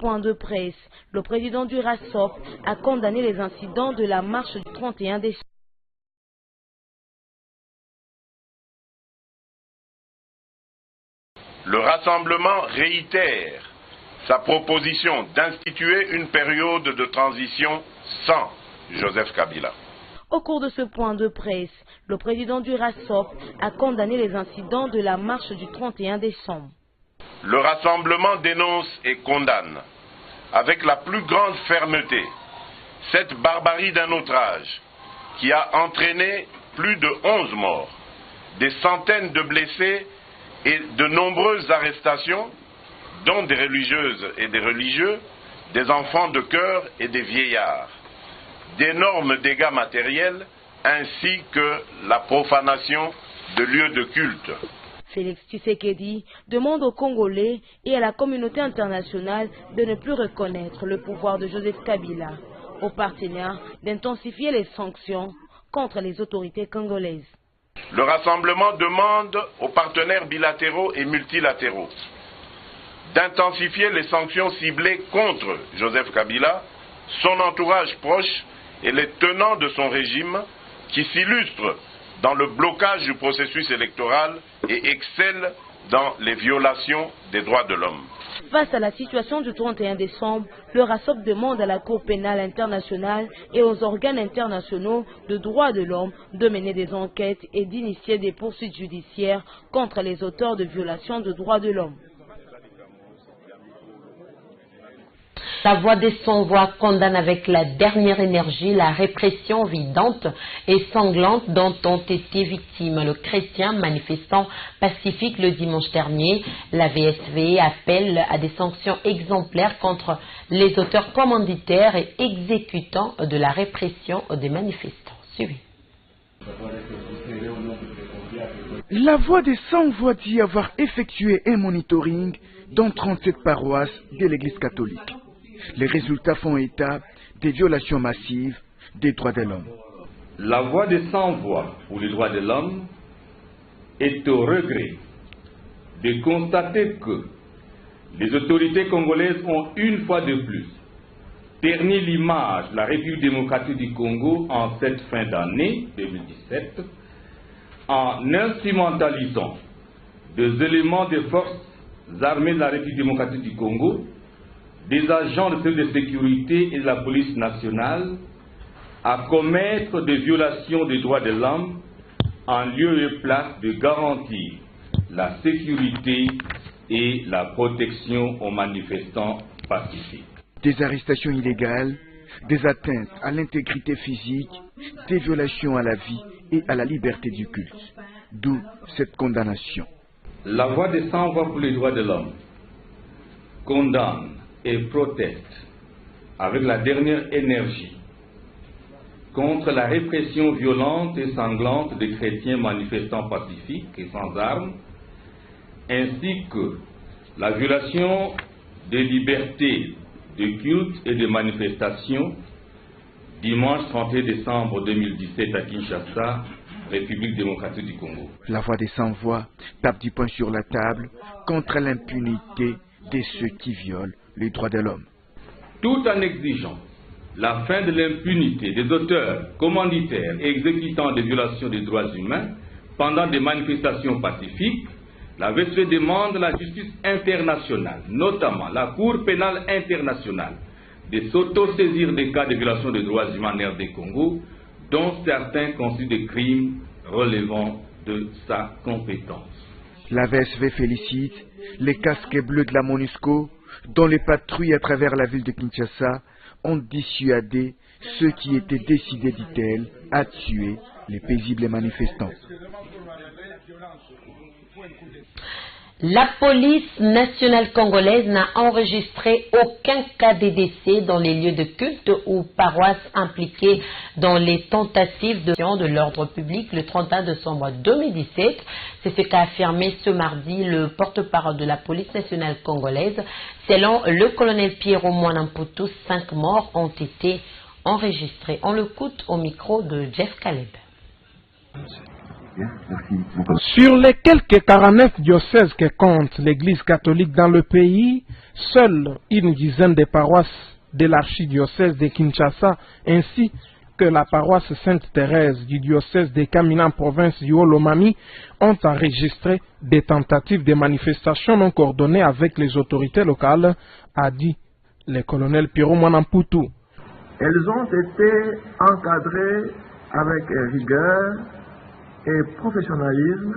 point de presse, le président du RASOP a condamné les incidents de la marche du 31 décembre. Le rassemblement réitère sa proposition d'instituer une période de transition sans Joseph Kabila. Au cours de ce point de presse, le président du RASOP a condamné les incidents de la marche du 31 décembre. Le rassemblement dénonce et condamne avec la plus grande fermeté cette barbarie d'un autre âge qui a entraîné plus de 11 morts, des centaines de blessés et de nombreuses arrestations, dont des religieuses et des religieux, des enfants de cœur et des vieillards, d'énormes dégâts matériels ainsi que la profanation de lieux de culte. Félix Tshisekedi demande aux Congolais et à la communauté internationale de ne plus reconnaître le pouvoir de Joseph Kabila, aux partenaires d'intensifier les sanctions contre les autorités congolaises. Le rassemblement demande aux partenaires bilatéraux et multilatéraux d'intensifier les sanctions ciblées contre Joseph Kabila, son entourage proche et les tenants de son régime qui s'illustrent dans le blocage du processus électoral et excellent dans les violations des droits de l'homme. Face à la situation du 31 décembre, le RASOP demande à la Cour pénale internationale et aux organes internationaux de droits de l'homme de mener des enquêtes et d'initier des poursuites judiciaires contre les auteurs de violations de droits de l'homme. La voix des sans-voix condamne avec la dernière énergie la répression vidante et sanglante dont ont été victimes le chrétien manifestant pacifique le dimanche dernier. La VSV appelle à des sanctions exemplaires contre les auteurs commanditaires et exécutants de la répression des manifestants. Suivez. La voix des sans-voix dit avoir effectué un monitoring dans 37 paroisses de l'Église catholique. Les résultats font état des violations massives des droits de l'homme. La voix des sans-voix pour les droits de l'homme est au regret de constater que les autorités congolaises ont une fois de plus terni l'image de la République démocratique du Congo en cette fin d'année 2017 en instrumentalisant des éléments des forces armées de la République démocratique du Congo, des agents de service de sécurité et de la police nationale à commettre des violations des droits de l'homme en lieu et place de garantir la sécurité et la protection aux manifestants pacifiques. Des arrestations illégales, des atteintes à l'intégrité physique, des violations à la vie et à la liberté du culte. D'où cette condamnation. La voix des sans-voix pour les droits de l'homme condamne et proteste avec la dernière énergie contre la répression violente et sanglante des chrétiens manifestants pacifiques et sans armes, ainsi que la violation des libertés de culte et de manifestation dimanche 31 décembre 2017 à Kinshasa, République démocratique du Congo. La voix des sans-voix tape du poing sur la table contre l'impunité de ceux qui violent les droits de l'homme. Tout en exigeant la fin de l'impunité des auteurs, commanditaires et exécutants des violations des droits humains pendant des manifestations pacifiques, la VSV demande la justice internationale, notamment la Cour pénale internationale, de s'autosaisir des cas de violation des droits humains en RD Congo, dont certains constituent des crimes relevant de sa compétence. La VSV félicite les casques bleus de la MONUSCO, dont les patrouilles à travers la ville de Kinshasa ont dissuadé ceux qui étaient décidés, dit-elle, à tuer les paisibles manifestants. La police nationale congolaise n'a enregistré aucun cas de décès dans les lieux de culte ou paroisses impliquées dans les tentatives de l'ordre public le 31 décembre 2017. C'est ce qu'a affirmé ce mardi le porte-parole de la police nationale congolaise. Selon le colonel Pierrot Mwanamputu, 5 morts ont été enregistrés. On l'écoute au micro de Jeff Caleb. Sur les quelques 49 diocèses que compte l'Église catholique dans le pays, seule une dizaine de paroisses de l'archidiocèse de Kinshasa ainsi que la paroisse Sainte-Thérèse du diocèse de Kamina en province du Haut-Lomami ont enregistré des tentatives de manifestations non coordonnées avec les autorités locales, a dit le colonel Pierrot Mwanamputu. Elles ont été encadrées avec rigueur et professionnalisme